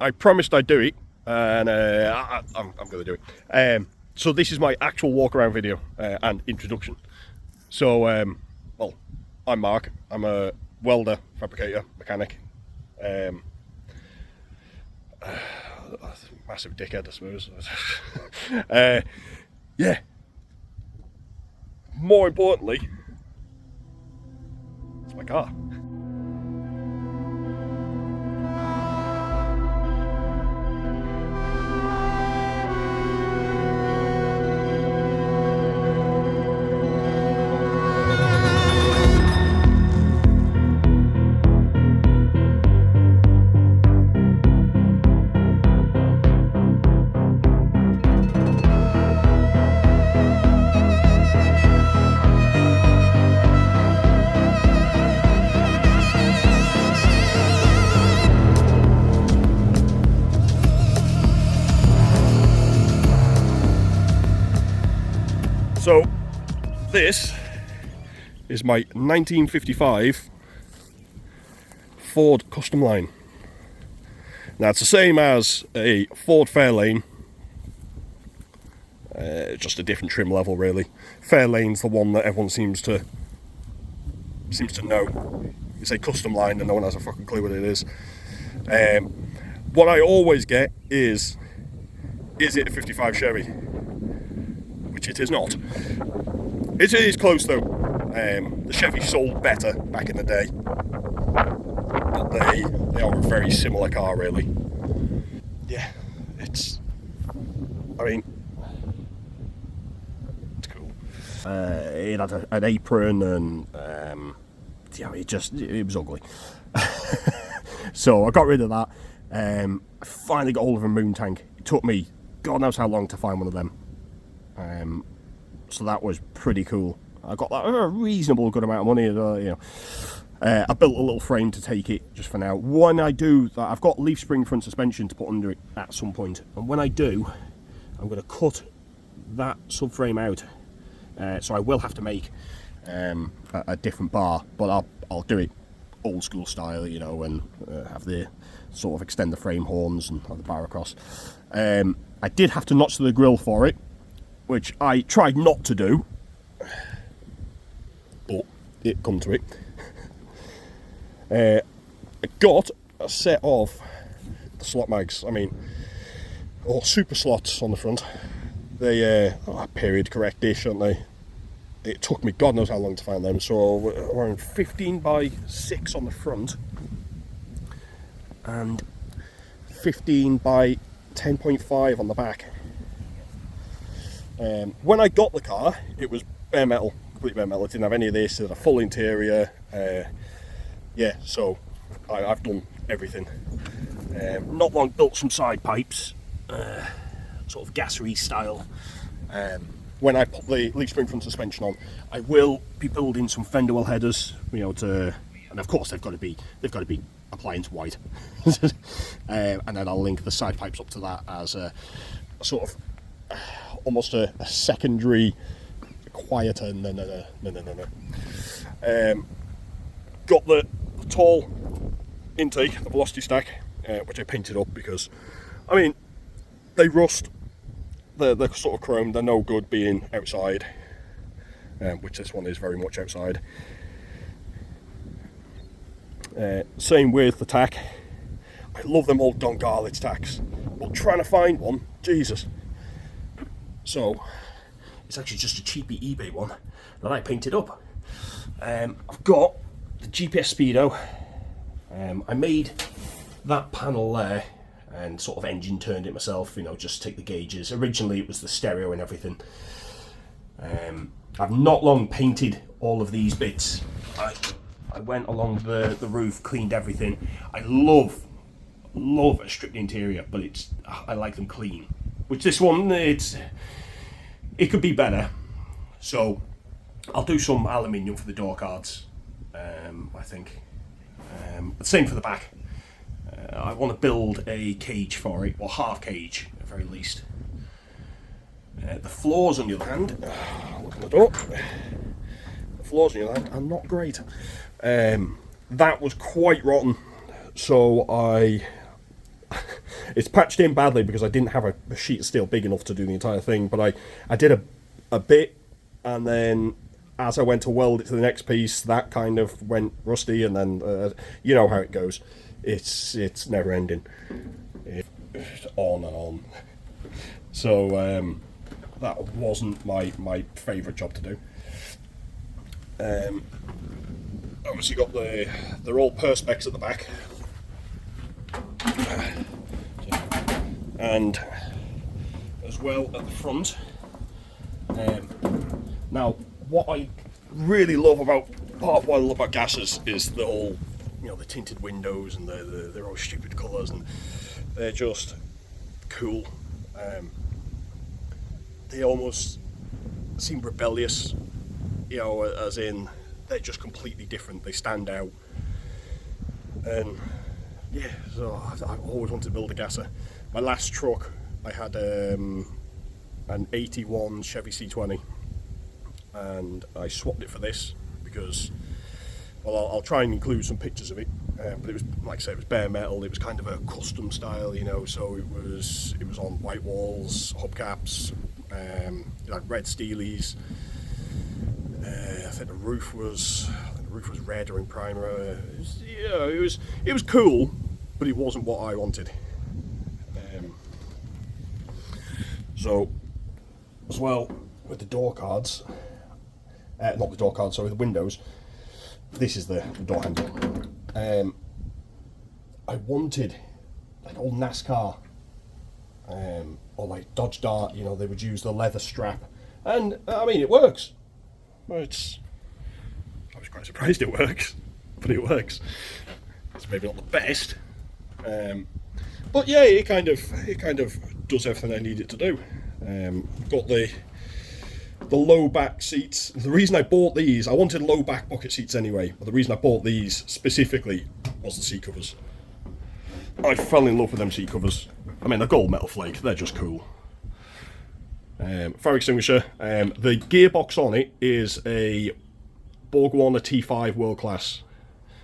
I promised I'd do it, and I'm going to do it. So this is my actual walk around video and introduction. So, well, I'm Mark. I'm a welder, fabricator, mechanic. Massive dickhead, I suppose. Yeah. More importantly, it's my car. So this is my 1955 Ford Custom Line. Now it's the same as a Ford Fairlane, just a different trim level really. Fairlane's the one that everyone seems to know. You say Custom Line and no one has a fucking clue what it is. What I always get is it a 55 Chevy? Which it is not. It is close though. The Chevy sold better back in the day, but they are a very similar car really. Yeah, it's cool. It had an apron and yeah, it was ugly. So I got rid of that. I finally got hold of a moon tank. It took me God knows how long to find one of them. So that was pretty cool. I got that a reasonable good amount of money, you know. I built a little frame to take it just for now. When I do that, I've got leaf spring front suspension to put under it at some point, and when I do, I'm going to cut that subframe out. So I will have to make a different bar, but I'll do it old school style, you know, and have the sort of extend the frame horns and have the bar across. I did have to notch the grill for it, which I tried not to do, but it come to it. I got a set of the slot mags, or super slots on the front. They are period correct-ish, aren't they? It took me God knows how long to find them, so around 15 by 6 on the front, and 15 by 10.5 on the back. When I got the car, it was bare metal, complete bare metal. It didn't have any of this. It had a full interior. Yeah, so I've done everything. Not long built some side pipes, sort of gassery style. When I put the leaf spring front suspension on, I will be building some fender well headers, you know, and of course they've got to be appliance white. And then I'll link the side pipes up to that as a sort of almost a secondary quieter. No. Got the tall intake, the velocity stack, which I painted up because they rust. They're sort of chrome. They're no good being outside, which this one is very much outside. Same with the tack. I love them old Don Garlitz tacks, but trying to find one, Jesus. So it's actually just a cheapy eBay one that I painted up. I've got the GPS Speedo. I made that panel there and sort of engine turned it myself, you know, just take the gauges. Originally it was the stereo and everything. I've not long painted all of these bits. I went along the roof, cleaned everything. I love a stripped interior, but I like them clean. Which this one, it could be better. So I'll do some aluminium for the door cards, I think. Same for the back. I want to build a cage for it, or half cage at the very least. The floors, on the other hand, look at the door. The floors, on the other hand, are not great. That was quite rotten, so It's patched in badly because I didn't have a sheet of steel big enough to do the entire thing, but I did a bit, and then as I went to weld it to the next piece, that kind of went rusty, and then you know how it goes. It's never ending. It's on and on. So that wasn't my favourite job to do. Obviously got they're all perspex at the back, and as well at the front. Now, what I really love about part of what I love about gases is the whole, the tinted windows, and they're all stupid colours, and they're just cool. They almost seem rebellious, as in they're just completely different. They stand out, and yeah. So I've always wanted to build a gasser. My last truck, I had an '81 Chevy C20. And I swapped it for this because, well, I'll try and include some pictures of it. But it was, like I said, it was bare metal. It was kind of a custom style, so it was on white walls, hubcaps, red steelies. I think the roof was red or in primer. It was cool, but it wasn't what I wanted. So, as well with the door cards. Not the door cards, sorry, the windows. This is the door handle. I wanted like old NASCAR or like Dodge Dart, they would use the leather strap, and I mean it works. I was quite surprised it works, but it works. It's maybe not the best, but yeah, it kind of does everything I need it to do. Got the low back seats. The reason I bought these, I wanted low back bucket seats anyway, but the reason I bought these specifically was the seat covers. I fell in love with them seat covers. I mean, they're gold metal flake, they're just cool. Fire extinguisher. The gearbox on it is a BorgWarner T5 World Class.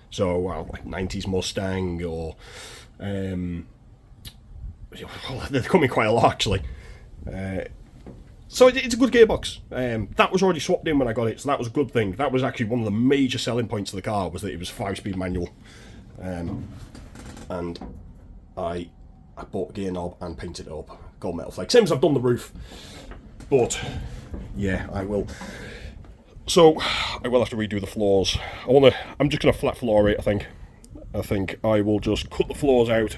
So, like 90s Mustang, or they're coming quite a lot actually. So it's a good gearbox. That was already swapped in when I got it, so that was a good thing. That was actually one of the major selling points of the car, was that it was 5-speed manual. And I bought a gear knob and painted it up gold metal flake, same as I've done the roof. But yeah, I will. So I will have to redo the floors. I'm just gonna flat floor it. I think I will just cut the floors out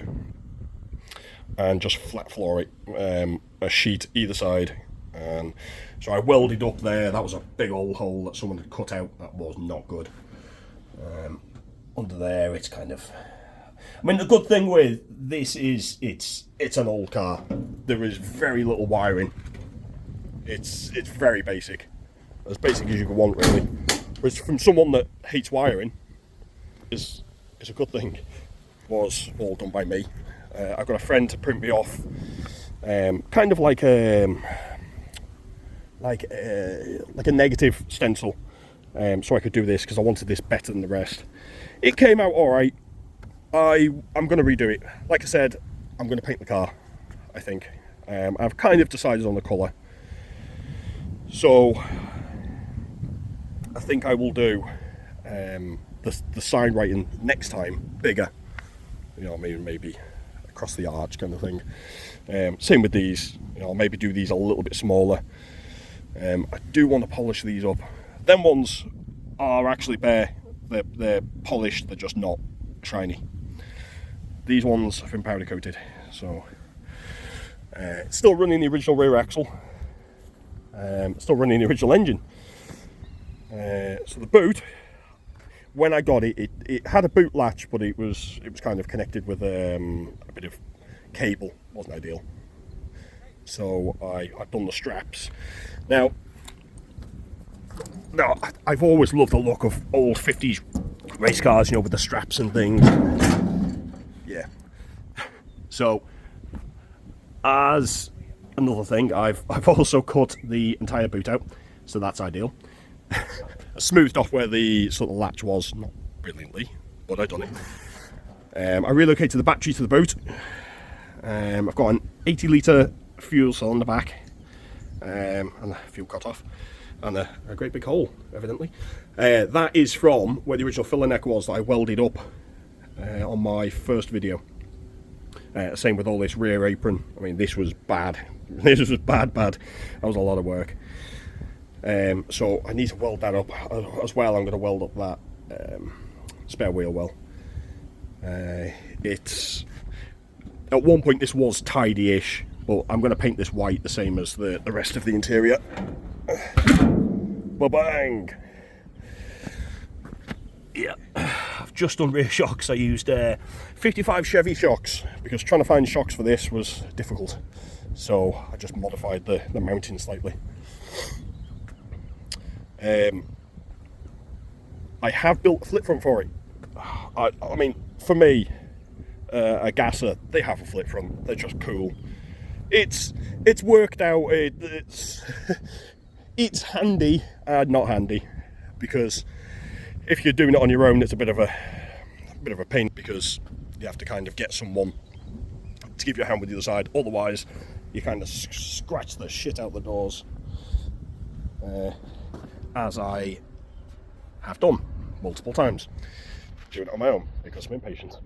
and just flat floor it, a sheet either side. And so I welded up there. That was a big old hole that someone had cut out. That was not good. Under there, it's kind of. I mean, the good thing with this is it's an old car. There is very little wiring. It's very basic, as basic as you could want, really. Whereas from someone that hates wiring, is a good thing. Was all done by me. I've got a friend to print me off, kind of like a negative stencil, so I could do this because I wanted this better than the rest. It came out all right. I'm going to redo it. Like I said, I'm going to paint the car, I think. I've kind of decided on the colour. So I think I will do the sign writing next time bigger. Maybe across the arch kind of thing. Same with these. I'll maybe do these a little bit smaller. I do want to polish these up. Them ones are actually bare. They're polished. They're just not shiny. These ones have been powder coated. So still running the original rear axle. Still running the original engine. So the boot, when I got it, it had a boot latch, but it was kind of connected with a bit of cable. Wasn't ideal. So I've done the straps. Now I've always loved the look of old 50s race cars, with the straps and things. Yeah. So as another thing, I've also cut the entire boot out, so that's ideal. I smoothed off where the sort of latch was, not brilliantly, but I've done it. I relocated the battery to the boot, I've got an 80 litre fuel cell on the back, and the fuel cut off, and a great big hole, evidently. That is from where the original filler neck was that I welded up on my first video. Same with all this rear apron. I mean, this was bad. This was bad. That was a lot of work. So I need to weld that up as well. I'm going to weld up that spare wheel well. It's at one point this was tidy-ish, but I'm going to paint this white the same as the rest of the interior. Ba-bang! Yeah, I've just done rear shocks. I used 55 Chevy shocks because trying to find shocks for this was difficult. So I just modified the mounting slightly. I have built a flip front for it. I mean, for me, a gasser, they have a flip front. They're just cool. It's worked out. It's handy and not handy, because if you're doing it on your own, it's a bit of a pain, because you have to kind of get someone to give you a hand with the other side. Otherwise, you kind of scratch the shit out the doors, as I have done multiple times. Doing it on my own because I'm impatient.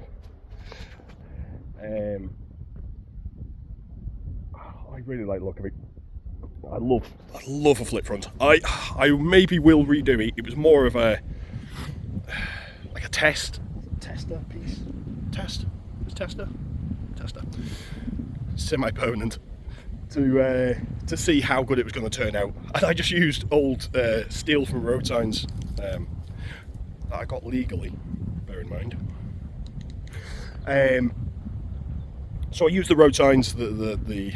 I really like the look of it. I love a flip front. I maybe will redo it. It was more of a like a tester piece. Tester. Semi-permanent to see how good it was going to turn out. And I just used old steel from road signs that I got legally, bear in mind. So I used the road signs, the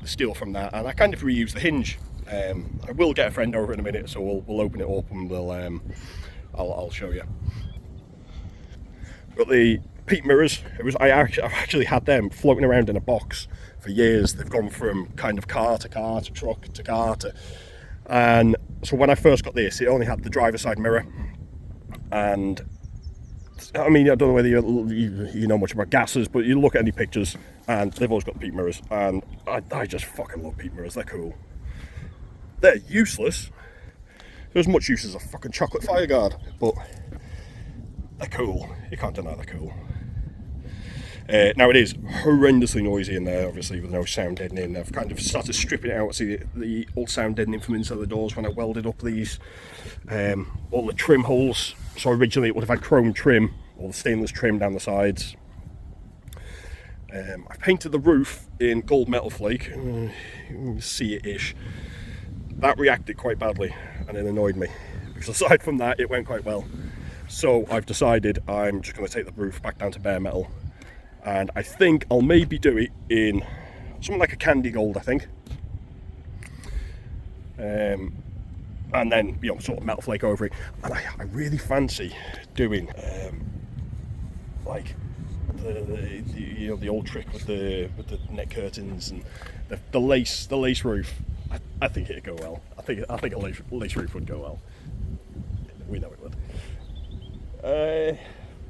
steel from that, and I kind of reused the hinge. I will get a friend over in a minute, so we'll open it up and I'll show you. But the peak mirrors, I've actually had them floating around in a box for years. They've gone from kind of car to truck to car to, and so when I first got this, it only had the driver's side mirror. And I mean, I don't know whether you know much about gassers, but you look at any pictures and they've always got peak mirrors, and I just fucking love peak mirrors. They're cool. They're useless. They're as much use as a fucking chocolate fire guard, but they're cool. You can't deny they're cool. Now it is horrendously noisy in there, obviously, with no sound deadening. I've kind of started stripping it out. See the old sound deadening from inside the doors when I welded up these, all the trim holes. So originally it would have had chrome trim, or the stainless trim down the sides. I painted the roof in gold metal flake, see it-ish. That reacted quite badly, and it annoyed me, because aside from that, it went quite well. So I've decided I'm just going to take the roof back down to bare metal, and I think I'll maybe do it in something like a candy gold, I think. And then, you know, sort of metal flake over it. And I really fancy doing like the old trick with the net curtains and the lace roof. I think it'd go well. I think a lace roof would go well. We know it would.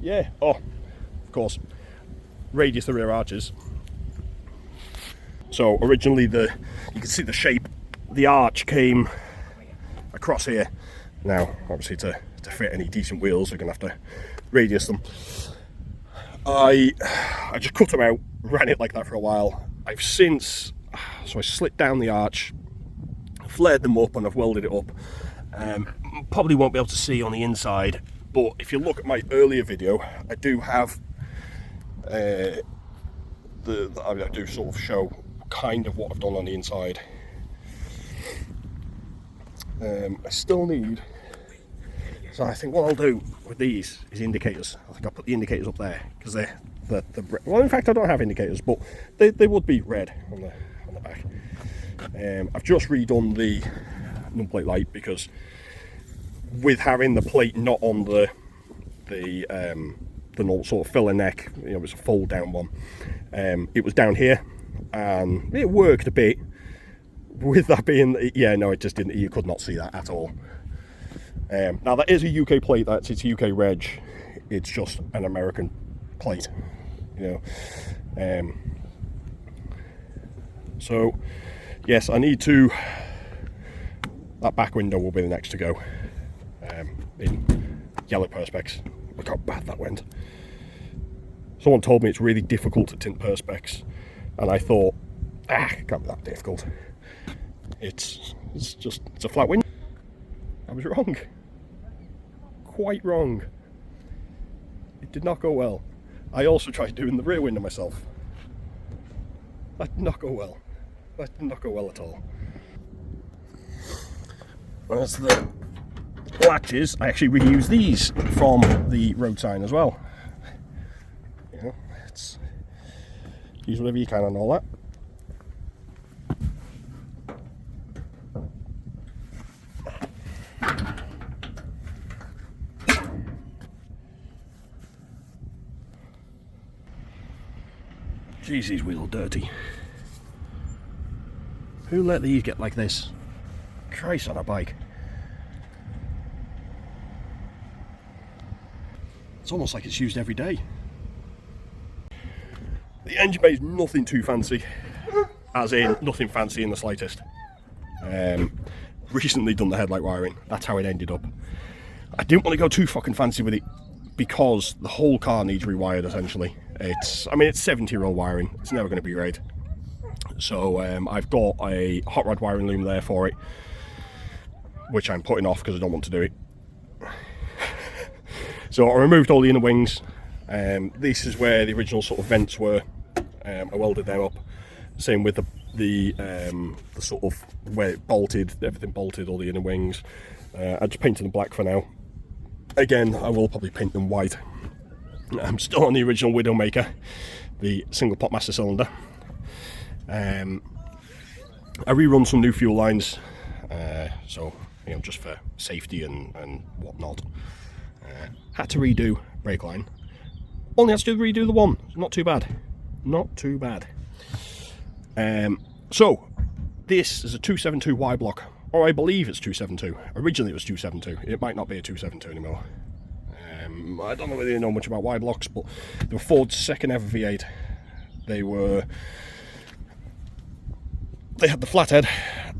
Yeah. Oh, of course. Radius the rear arches. So originally you can see the shape. The arch came across here. Now, obviously, to fit any decent wheels, we're gonna have to radius them. I just cut them out, ran it like that for a while. I slit down the arch, flared them up, and I've welded it up. Probably won't be able to see on the inside, but if you look at my earlier video, I do have I do sort of show kind of what I've done on the inside. I still need, so I think what I'll do with these is indicators. I think I'll put the indicators up there, because they're well, in fact I don't have indicators, but they would be red on the back. I've just redone the number plate light, because with having the plate not on the normal sort of filler neck, you know, it was a fold down one, it was down here and it worked a bit. With that being, yeah, no, it just didn't, you could not see that at all. Now that is a UK plate, it's a UK reg, it's just an American plate, you know. So yes, I need to, that back window will be the next to go, in yellow perspex. Look how bad that went. Someone told me it's really difficult to tint perspex, and I thought, it can't be that difficult. It's a flat window. I was wrong. Quite wrong. It did not go well. I also tried doing the rear window myself. That did not go well. That did not go well at all. As the latches, I actually reuse these from the road sign as well. You know, it's use whatever you can and all that. Jeez, these wheels are dirty. Who let these get like this? Christ on a bike. It's almost like it's used every day. The engine bay is nothing too fancy, as in nothing fancy in the slightest. Recently done the headlight wiring, that's how it ended up. I didn't want to go too fucking fancy with it because the whole car needs rewired essentially. It's 70-year-old wiring, it's never going to be great. So I've got a hot rod wiring loom there for it, which I'm putting off because I don't want to do it. So I removed all the inner wings. This is where the original sort of vents were. I welded them up. Same with the sort of where it bolted, everything bolted, all the inner wings. I just painted them black for now. Again, I will probably paint them white. I'm still on the original Widowmaker, the single pot master cylinder. I rerun some new fuel lines, so you know, just for safety and whatnot. Had to redo brake line. Only had to redo the one. Not too bad. Not too bad. So this is a 272 Y block, or I believe it's 272. Originally it was 272. It might not be a 272 anymore. I don't really know much about Y blocks, but they were Ford's second ever V8. They had the flathead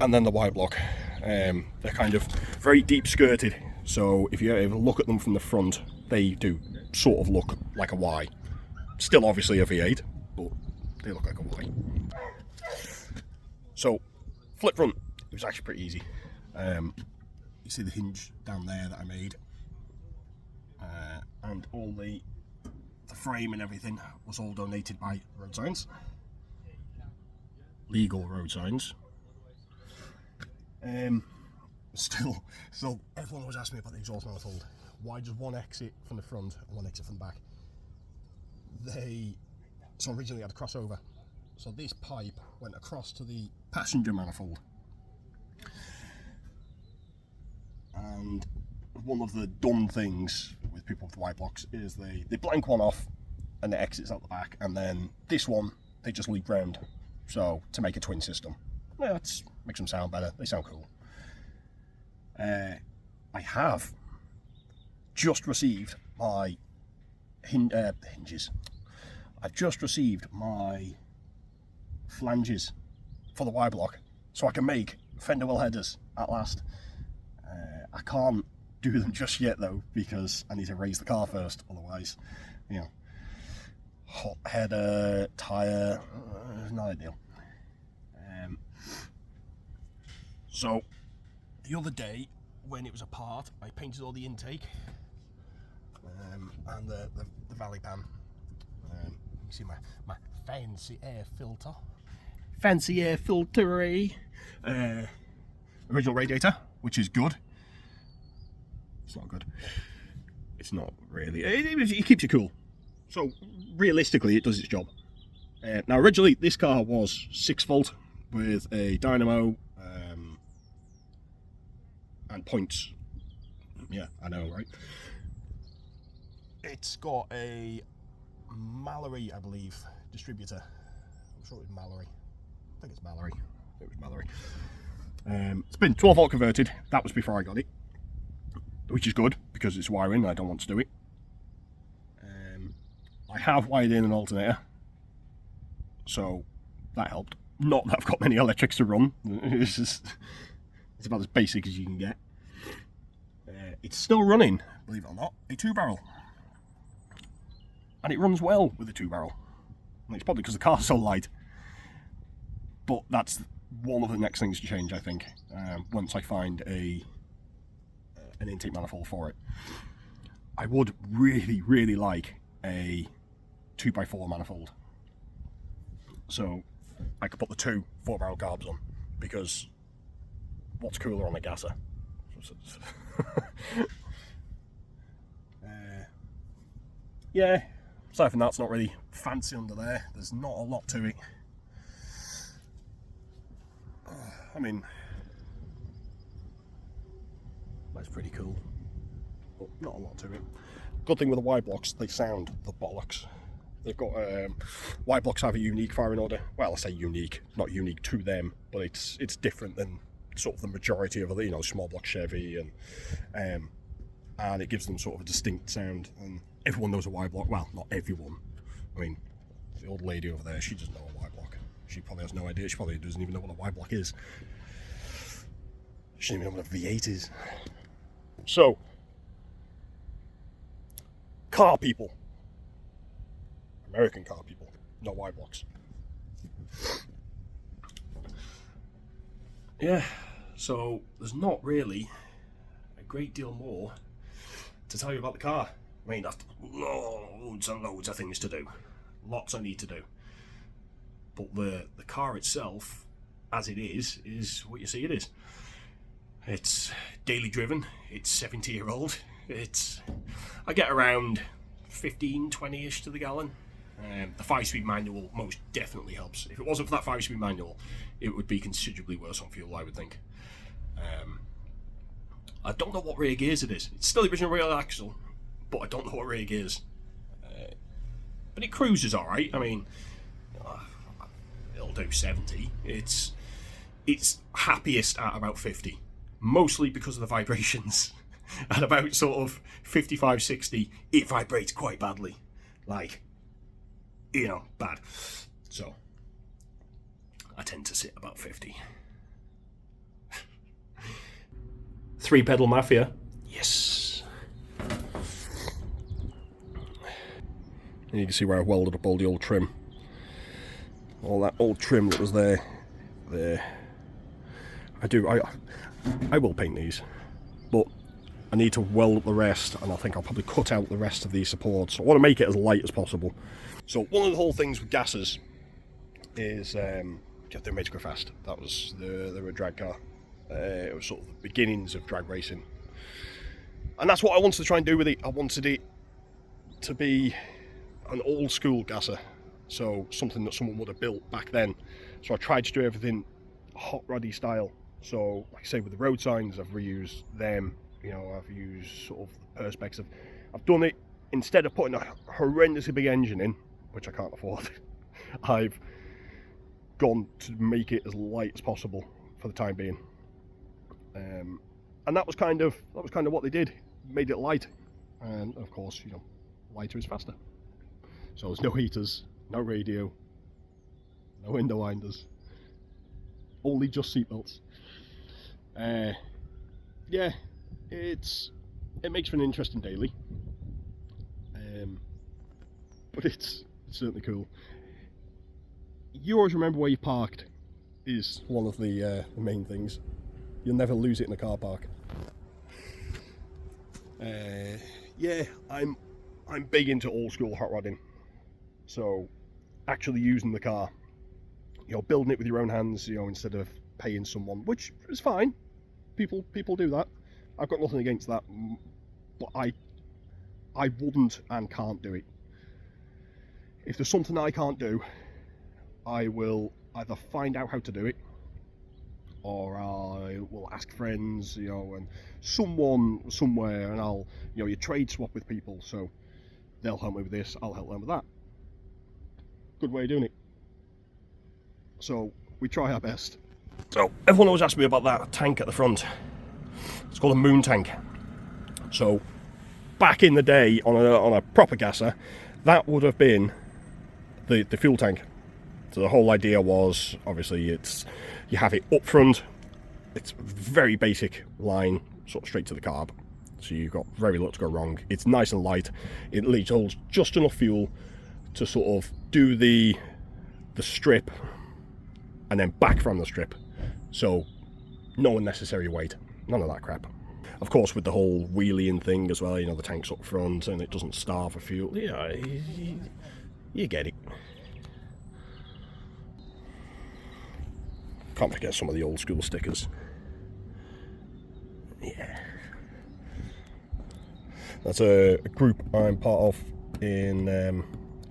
and then the Y block. They're kind of very deep skirted, so if you ever look at them from the front, they do sort of look like a Y. Still obviously a V8, but they look like a Y. So flip front, it was actually pretty easy. You see the hinge down there that I made, and all the frame and everything was all donated by Road Signs. Legal Road Signs. Still, everyone always asks me about the exhaust manifold. Why does one exit from the front and one exit from the back? So originally had a crossover. So this pipe went across to the passenger manifold. And one of the dumb things with people with Y blocks is they blank one off and the exits out the back, and then this one they just leave round. So to make a twin system, yeah, it makes them sound better. They sound cool. I have just received my hinges. I've just received my flanges for the Y block, so I can make fender well headers at last. I can't do them just yet though, because I need to raise the car first. Otherwise, you know, hot header, tyre, not ideal. So the other day when it was apart, I painted all the intake and the valley pan. You can see my fancy air filter. Fancy air filtery. Original radiator, which is good. It's not good. It's not really. It keeps you cool. So realistically, it does its job. Now originally this car was 6 volt with a dynamo and points. Yeah, I know, right? It's got a Mallory, I believe, distributor. I'm sure it was Mallory. I think it's Mallory. It was Mallory. It's been 12 volt converted. That was before I got it, which is good because it's wiring. I don't want to do it. I have wired in an alternator, so that helped. Not that I've got many electrics to run. It's about as basic as you can get. It's still running, believe it or not, a 2-barrel. And it runs well with a 2-barrel. And it's probably because the car's so light. But that's one of the next things to change, I think, once I find an intake manifold for it. I would really, really like a 2x4 manifold. So I could put the 2 4-barrel carbs on, because what's cooler on a gasser? Yeah, aside from that, it's not really fancy under there. There's not a lot to it. I mean, that's pretty cool, but not a lot to it. Good thing with the Y blocks, they sound the bollocks. They've got Y blocks have a unique firing order. Well, I say unique, not unique to them, but it's different than sort of the majority of other, small block Chevy, and it gives them sort of a distinct sound. And everyone knows a Y block. Well, not everyone. I mean, the old lady over there, she doesn't know a Y block. She probably has no idea. She probably doesn't even know what a Y block is. She doesn't even know what a V8 is. So, car people. American car people, not Y blocks. Yeah, so there's not really a great deal more to tell you about the car. I mean, that's loads and loads of things to do. Lots I need to do. But the car itself, as it is what you see it is. It's daily driven, it's 70-year-old, I get around 15, 20-ish to the gallon. The 5-speed manual most definitely helps. If it wasn't for that 5-speed manual, it would be considerably worse on fuel, I would think. I don't know what rear gears it is. It's still the original rear axle, but I don't know what rear gears. But it cruises alright. I mean, it'll do 70. It's happiest at about 50. Mostly because of the vibrations. At about sort of 55, 60, it vibrates quite badly. Like, bad. So, I tend to sit about 50. 3-pedal Mafia. Yes. And you can see where I welded up all the old trim. All that old trim that was there. I will paint these, but I need to weld up the rest, and I think I'll probably cut out the rest of these supports. I want to make it as light as possible. So one of the whole things with gassers is they're made to go fast. That was they were a drag car. It was sort of the beginnings of drag racing, and that's what I wanted to try and do with it. I wanted it to be an old school gasser, so something that someone would have built back then. So I tried to do everything hot roddy style. So, like I say, with the road signs, I've reused them. I've used sort of the perspex. I've done it, instead of putting a horrendously big engine in, which I can't afford, I've gone to make it as light as possible for the time being. And that was kind of what they did, made it light. And of course, lighter is faster. So there's no heaters, no radio, no window winders, only just seatbelts. Yeah, it makes for an interesting daily, but it's certainly cool. You always remember where you parked is one of the main things. You'll never lose it in a car park. Yeah, I'm big into old school hot rodding, so actually using the car, building it with your own hands, instead of paying someone, which is fine. People do that. I've got nothing against that, but I wouldn't and can't do it. If there's something I can't do, I will either find out how to do it, or I will ask friends, and someone somewhere, and I'll, you trade swap with people, so they'll help me with this, I'll help them with that. Good way of doing it. So we try our best. So everyone always asks me about that tank at the front. It's called a moon tank. So back in the day, on a proper gasser, that would have been the fuel tank So the whole idea was, obviously, you have it up front. It's very basic line, sort of straight to the carb. So you've got very little to go wrong. It's nice and light. It holds just enough fuel to sort of do the strip and then back from the strip. So no unnecessary weight, none of that crap. Of course, with the whole wheeling thing as well, you know, the tank's up front and it doesn't starve for fuel. Yeah, you get it. Can't forget some of the old school stickers. Yeah. That's a group I'm part of in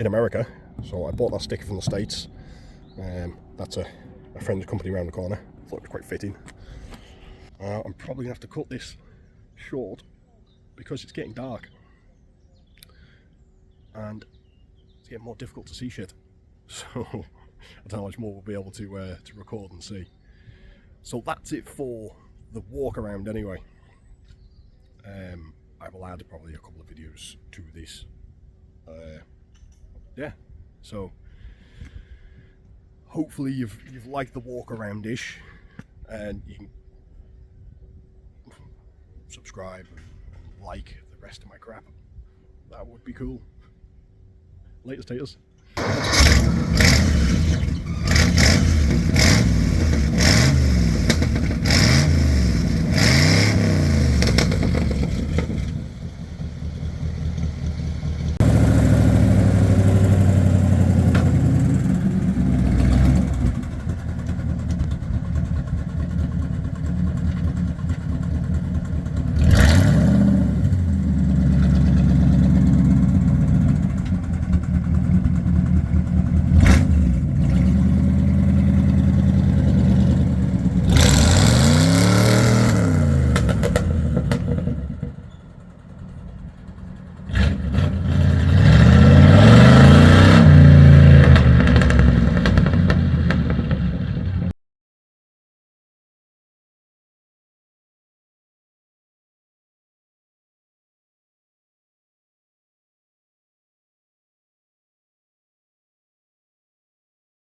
America. So I bought that sticker from the States. That's a friend's company around the corner. Thought it was quite fitting. I'm probably gonna have to cut this short because it's getting dark and it's getting more difficult to see shit. So I don't know how much more we'll be able to record and see. So that's it for the walk around anyway. I will add probably a couple of videos to this. Yeah, so hopefully you've liked the walk around ish, and you can subscribe and like the rest of my crap. That would be cool. Latest taters.